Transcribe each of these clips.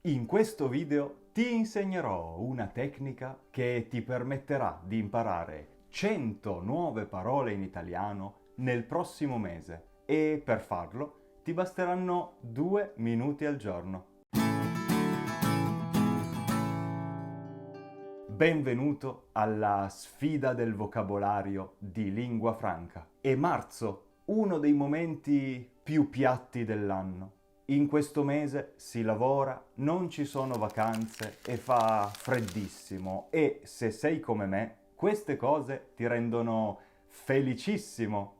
In questo video ti insegnerò una tecnica che ti permetterà di imparare 100 nuove parole in italiano nel prossimo mese e per farlo ti basteranno 2 minuti al giorno. Benvenuto alla sfida del vocabolario di Lingua Franca. È marzo, uno dei momenti più piatti dell'anno. In questo mese si lavora, non ci sono vacanze e fa freddissimo e se sei come me, queste cose ti rendono felicissimo.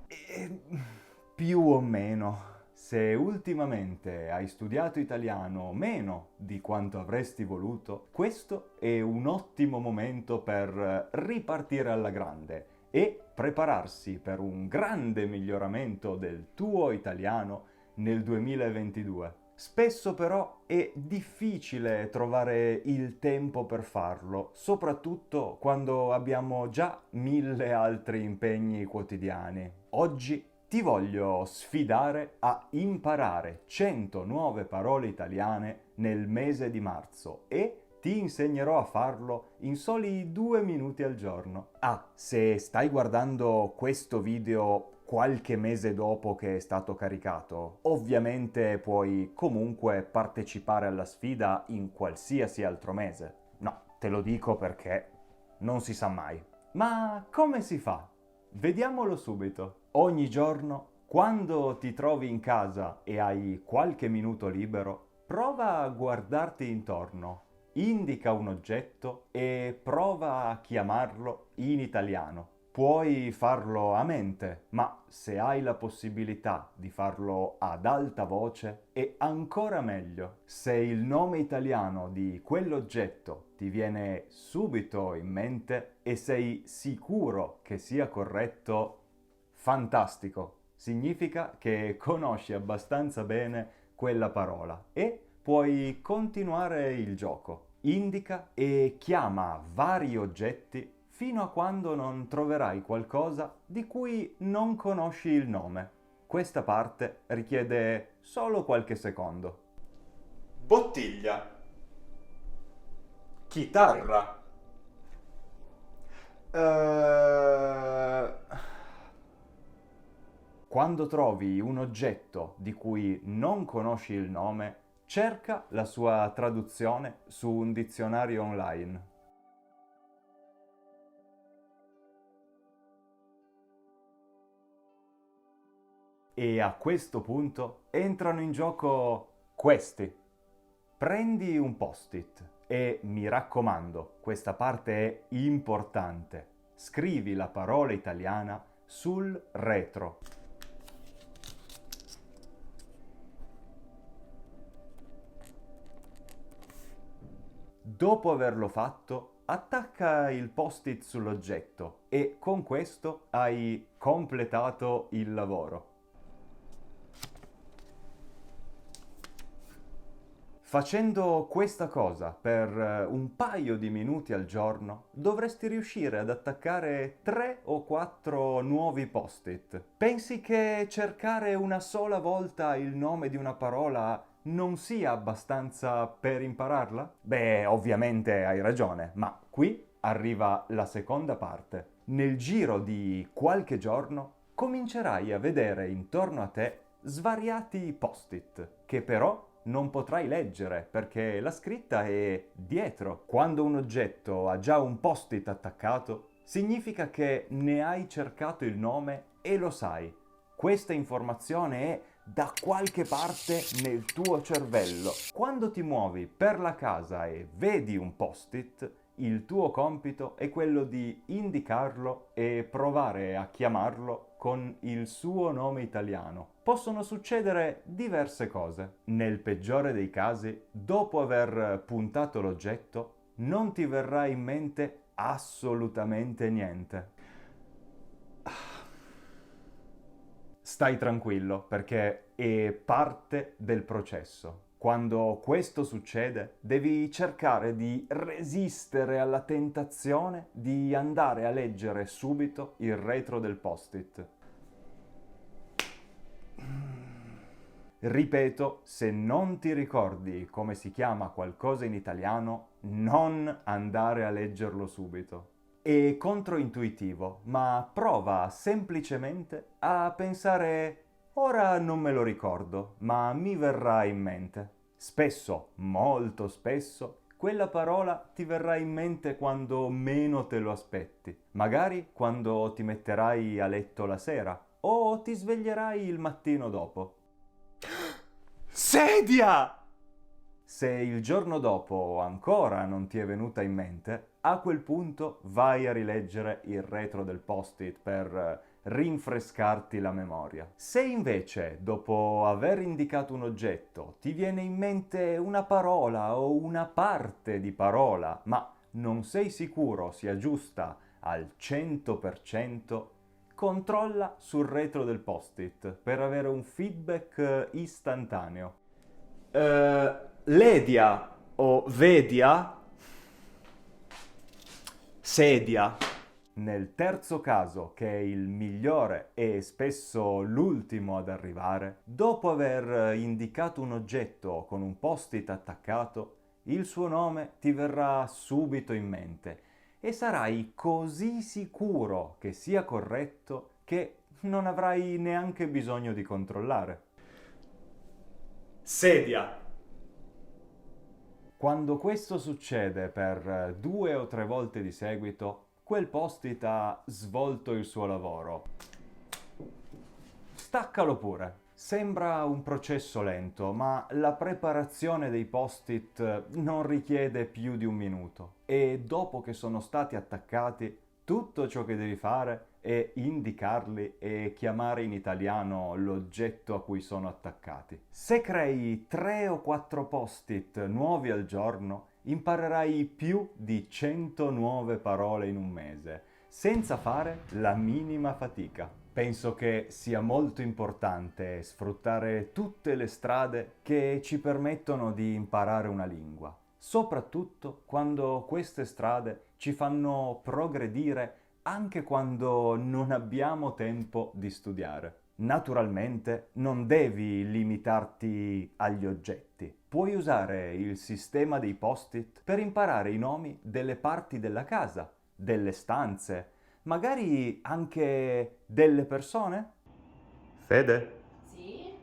E, più o meno. Se ultimamente hai studiato italiano meno di quanto avresti voluto, questo è un ottimo momento per ripartire alla grande e prepararsi per un grande miglioramento del tuo italiano nel 2022. Spesso però è difficile trovare il tempo per farlo, soprattutto quando abbiamo già 1000 altri impegni quotidiani. Oggi ti voglio sfidare a imparare 100 nuove parole italiane nel mese di marzo e ti insegnerò a farlo in soli 2 minuti al giorno. Se stai guardando questo video qualche mese dopo che è stato caricato, ovviamente puoi comunque partecipare alla sfida in qualsiasi altro mese. No, te lo dico perché non si sa mai. Ma come si fa? Vediamolo subito. Ogni giorno, quando ti trovi in casa e hai qualche minuto libero, prova a guardarti intorno, indica un oggetto e prova a chiamarlo in italiano. Puoi farlo a mente, ma se hai la possibilità di farlo ad alta voce è ancora meglio. Se il nome italiano di quell'oggetto ti viene subito in mente e sei sicuro che sia corretto, fantastico! Significa che conosci abbastanza bene quella parola e puoi continuare il gioco. Indica e chiama vari oggetti fino a quando non troverai qualcosa di cui non conosci il nome. Questa parte richiede solo qualche secondo. Bottiglia. Chitarra. Quando trovi un oggetto di cui non conosci il nome, cerca la sua traduzione su un dizionario online. E a questo punto entrano in gioco questi. Prendi un post-it e mi raccomando, questa parte è importante. Scrivi la parola italiana sul retro. Dopo averlo fatto, attacca il post-it sull'oggetto e con questo hai completato il lavoro. Facendo questa cosa per un paio di minuti al giorno, dovresti riuscire ad attaccare 3 o 4 nuovi post-it. Pensi che cercare una sola volta il nome di una parola non sia abbastanza per impararla? Beh, ovviamente hai ragione, ma qui arriva la seconda parte. Nel giro di qualche giorno comincerai a vedere intorno a te svariati post-it, che però non potrai leggere perché la scritta è dietro. Quando un oggetto ha già un post-it attaccato, significa che ne hai cercato il nome e lo sai. Questa informazione è da qualche parte nel tuo cervello. Quando ti muovi per la casa e vedi un post-it, il tuo compito è quello di indicarlo e provare a chiamarlo con il suo nome italiano. Possono succedere diverse cose. Nel peggiore dei casi, dopo aver puntato l'oggetto, non ti verrà in mente assolutamente niente. Stai tranquillo perché è parte del processo. Quando questo succede, devi cercare di resistere alla tentazione di andare a leggere subito il retro del post-it. Ripeto, se non ti ricordi come si chiama qualcosa in italiano, non andare a leggerlo subito. È controintuitivo, ma prova semplicemente a pensare: ora non me lo ricordo, ma mi verrà in mente. Spesso, molto spesso, quella parola ti verrà in mente quando meno te lo aspetti. Magari quando ti metterai a letto la sera o ti sveglierai il mattino dopo. Sedia! Se il giorno dopo ancora non ti è venuta in mente, a quel punto vai a rileggere il retro del post-it per rinfrescarti la memoria. Se invece, dopo aver indicato un oggetto, ti viene in mente una parola o una parte di parola, ma non sei sicuro sia giusta al 100%, controlla sul retro del post-it per avere un feedback istantaneo. Ledia o vedia? Sedia. Nel terzo caso, che è il migliore e spesso l'ultimo ad arrivare, dopo aver indicato un oggetto con un post-it attaccato, il suo nome ti verrà subito in mente e sarai così sicuro che sia corretto che non avrai neanche bisogno di controllare. Sedia. Quando questo succede per 2 o 3 volte di seguito, quel post-it ha svolto il suo lavoro. Staccalo pure. Sembra un processo lento, ma la preparazione dei post-it non richiede più di un minuto. E dopo che sono stati attaccati, tutto ciò che devi fare è indicarli e chiamare in italiano l'oggetto a cui sono attaccati. Se crei 3 o 4 post-it nuovi al giorno, imparerai più di 100 nuove parole in un mese, senza fare la minima fatica. Penso che sia molto importante sfruttare tutte le strade che ci permettono di imparare una lingua, soprattutto quando queste strade ci fanno progredire anche quando non abbiamo tempo di studiare. Naturalmente non devi limitarti agli oggetti. Puoi usare il sistema dei post-it per imparare i nomi delle parti della casa, delle stanze, magari anche delle persone? Fede? Sì?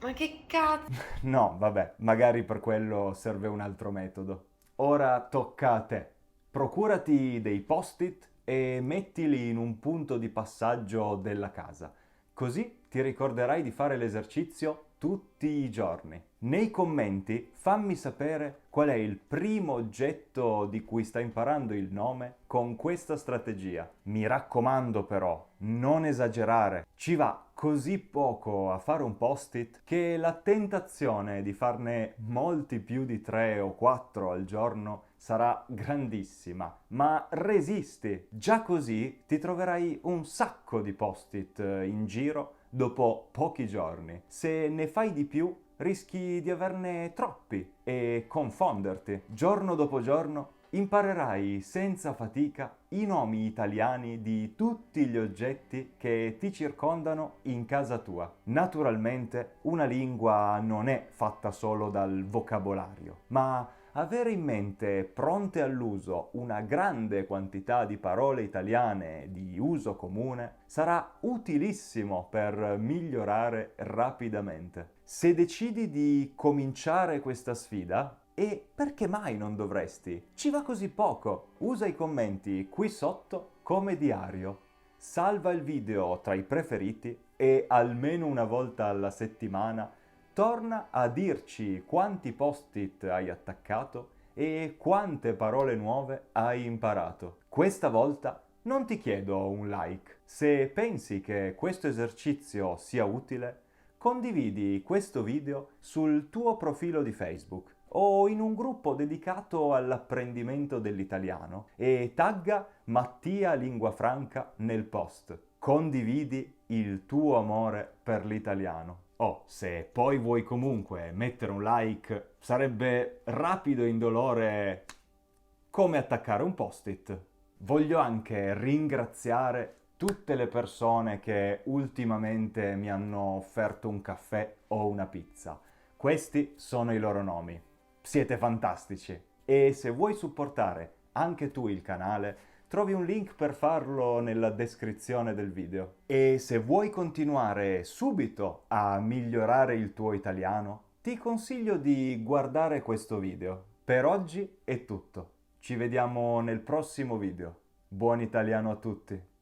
Ma che cazzo? No, vabbè, magari per quello serve un altro metodo. Ora tocca a te. Procurati dei post-it e mettili in un punto di passaggio della casa. Così ti ricorderai di fare l'esercizio tutti i giorni. Nei commenti fammi sapere qual è il primo oggetto di cui stai imparando il nome con questa strategia. Mi raccomando però, non esagerare. Ci va così poco a fare un post-it che la tentazione di farne molti più di 3 o 4 al giorno sarà grandissima, ma resisti. Già così ti troverai un sacco di post-it in giro dopo pochi giorni. Se ne fai di più, rischi di averne troppi e confonderti. Giorno dopo giorno imparerai senza fatica i nomi italiani di tutti gli oggetti che ti circondano in casa tua. Naturalmente una lingua non è fatta solo dal vocabolario, ma avere in mente pronte all'uso una grande quantità di parole italiane di uso comune sarà utilissimo per migliorare rapidamente. Se decidi di cominciare questa sfida, e perché mai non dovresti? Ci va così poco. Usa i commenti qui sotto come diario. Salva il video tra i preferiti e almeno una volta alla settimana torna a dirci quanti post-it hai attaccato e quante parole nuove hai imparato. Questa volta non ti chiedo un like. Se pensi che questo esercizio sia utile, condividi questo video sul tuo profilo di Facebook o in un gruppo dedicato all'apprendimento dell'italiano e tagga Mattia Linguafranca nel post. Condividi il tuo amore per l'italiano. Oh, se poi vuoi comunque mettere un like, sarebbe rapido e indolore come attaccare un post-it. Voglio anche ringraziare tutte le persone che ultimamente mi hanno offerto un caffè o una pizza. Questi sono i loro nomi. Siete fantastici! E se vuoi supportare anche tu il canale, trovi un link per farlo nella descrizione del video. E se vuoi continuare subito a migliorare il tuo italiano, ti consiglio di guardare questo video. Per oggi è tutto. Ci vediamo nel prossimo video. Buon italiano a tutti!